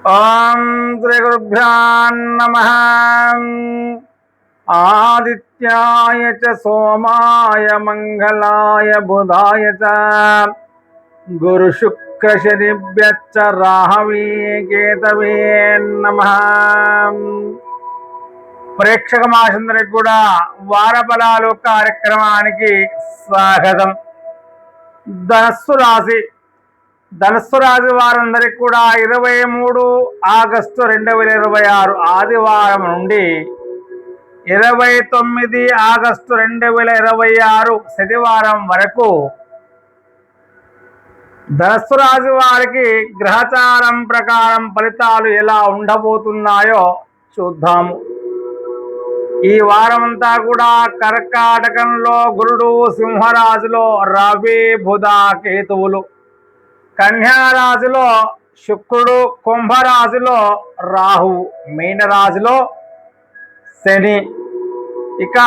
ఓం శ్రీ గురుభ్యో నమః. ఆదిత్యాయ చ సోమాయ మంగళాయ బుధాయ చ గురు శుక్ర శనిభ్యశ్చ రాహవే కేతవే నమః. ప్రేక్షక మాసందరికి కూడా వారఫలాలు కార్యక్రమానికి స్వాగతం. ధనస్సు రాశి వారందరికి కూడా 23 ఆగస్టు 2026 ఆదివారం నుండి 29 ఆగస్టు 2026 శనివారం వరకు ధనస్సు రాశి వారికి గ్రహచారం ప్రకారం ఫలితాలు ఎలా ఉండబోతున్నాయో చూద్దాము. ఈ వారమంతా కూడా కర్కాటకంలో గురుడు, సింహరాశిలో రవి, బుధ, కేతువులు, కన్యారాశిలో శుక్రుడు, కుంభరాశిలో రాహువు, మీనరాశిలో శని, ఇక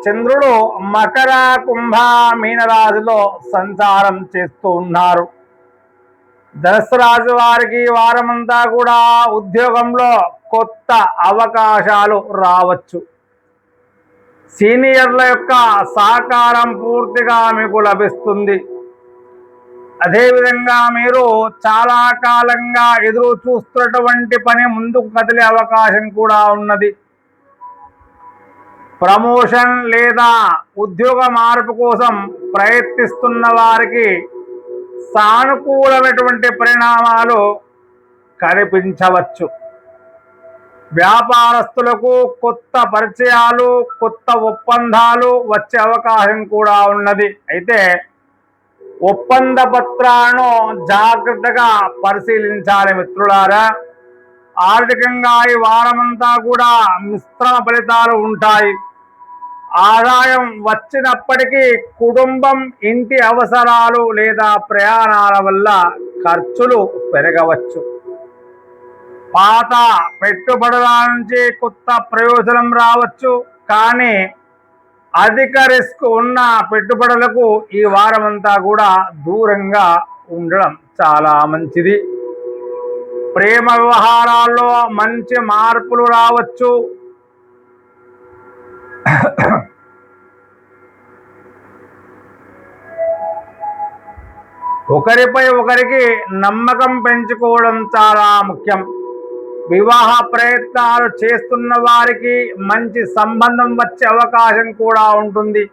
చంద్రుడు మకర, కుంభ, మీనరాశిలో సంచారం చేస్తూ ఉన్నారు. ధనుస్సు రాశి వారికి వారమంతా కూడా ఉద్యోగంలో కొత్త అవకాశాలు రావచ్చు. సీనియర్ల యొక్క సహకారం పూర్తిగా మీకు లభిస్తుంది. అదేవిధంగా మీరు చాలా కాలంగా ఎదురు చూస్తున్నటువంటి పని ముందుకు కదిలే అవకాశం కూడా ఉన్నది. ప్రమోషన్ లేదా ఉద్యోగ మార్పు కోసం ప్రయత్నిస్తున్న వారికి సానుకూలమైనటువంటి పరిణామాలు కనిపించవచ్చు. వ్యాపారస్తులకు కొత్త పరిచయాలు, కొత్త ఒప్పందాలు వచ్చే అవకాశం కూడా ఉన్నది. అయితే ఒప్పంద పత్రాలను జాగ్రత్తగా పరిశీలించాలి మిత్రులారా. ఆర్థికంగా ఈ వారమంతా కూడా మిశ్రమ ఫలితాలు ఉంటాయి. ఆదాయం వచ్చినప్పటికీ కుటుంబం, ఇంటి అవసరాలు లేదా ప్రయాణాల వల్ల ఖర్చులు పెరగవచ్చు. పాత పెట్టుబడుల నుంచి కొత్త ప్రయోజనం రావచ్చు, కానీ అధిక రిస్క్ ఉన్న పెట్టుబడులకు ఈ వారమంతా కూడా దూరంగా ఉండడం చాలా మంచిది. ప్రేమ వ్యవహారాల్లో మంచి మార్పులు రావచ్చు. ఒకరిపై ఒకరికి నమ్మకం పెంచుకోవడం చాలా ముఖ్యం. వివాహ ప్రయత్నాలు చేస్తున్న వారికి మంచి సంబంధం వచ్చే అవకాశం కూడా ఉంటుంది.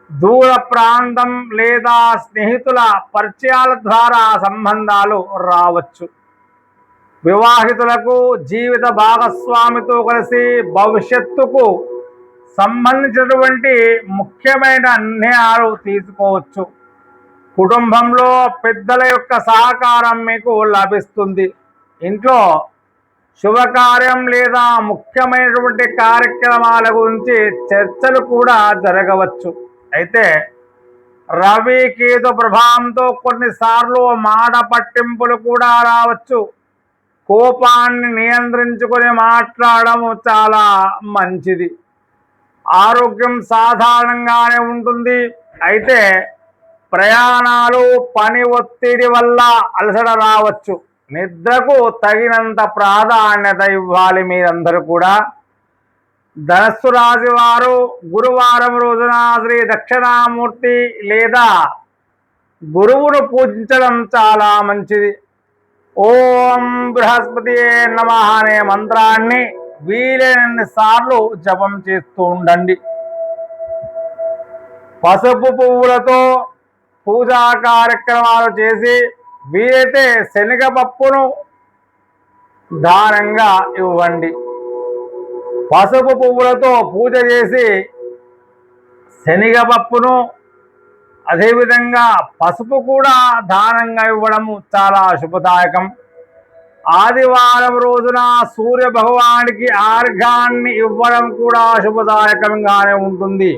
దూర ప్రాంతం లేదా స్నేహితుల పరిచయాల ద్వారా సంబంధాలు రావచ్చు. వివాహితులకు జీవిత భాగస్వామితో కలిసి భవిష్యత్తుకు సంబంధించినటువంటి ముఖ్యమైన నిర్ణయాలు తీసుకోవచ్చు. కుటుంబంలో పెద్దల యొక్క సహకారం మీకు లభిస్తుంది. ఇంట్లో శుభకార్యం లేదా ముఖ్యమైనటువంటి కార్యక్రమాల గురించి చర్చలు కూడా జరగవచ్చు. అయితే రవి, కేతు ప్రభావంతో కొన్నిసార్లు మాట పట్టింపులు కూడా రావచ్చు. కోపాన్ని నియంత్రించుకొని మాట్లాడడం చాలా మంచిది. ఆరోగ్యం సాధారణంగానే ఉంటుంది. అయితే ప్రయాణాలు, పని ఒత్తిడి వల్ల అలసట రావచ్చు. నిద్రకు తగినంత ప్రాధాన్యత ఇవ్వాలి మీరందరూ కూడా. ధనస్సు రాశి వారు గురువారం రోజున శ్రీ దక్షిణామూర్తి లేదా గురువును పూజించడం చాలా మంచిది. ఓం బృహస్పతి నమః అనే మంత్రాన్ని వీలైనన్ని సార్లు జపం చేస్తూ ఉండండి. పసుపు పువ్వులతో పూజా కార్యక్రమాలు చేసి వీలైతే శనగపప్పును దానంగా ఇవ్వండి. పసుపు పువ్వులతో పూజ చేసి శనగపప్పును, అదేవిధంగా పసుపు కూడా దానంగా ఇవ్వడము చాలా శుభదాయకం. ఆదివారం రోజున సూర్య భగవానికి ఆర్ఘాన్ని ఇవ్వడం కూడా శుభదాయకంగానే ఉంటుంది.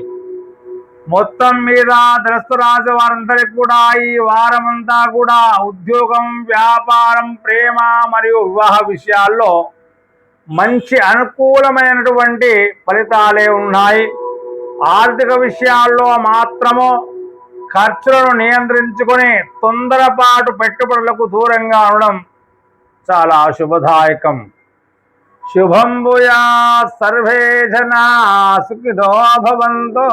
మొత్తం మీద ధనుస్సు రాశి వారందరికీ కూడా ఈ వారమంతా కూడా ఉద్యోగం, వ్యాపారం, ప్రేమ మరియు వివాహ విషయాల్లో మంచి అనుకూలమైనటువంటి ఫలితాలే ఉన్నాయి. ఆర్థిక విషయాల్లో మాత్రము ఖర్చులను నియంత్రించుకొని తొందరపాటు పెట్టుబడులకు దూరంగా ఉండడం చాలా శుభదాయకం. శుభం భూయాత్, సర్వే జనా సుఖినో భవంతు.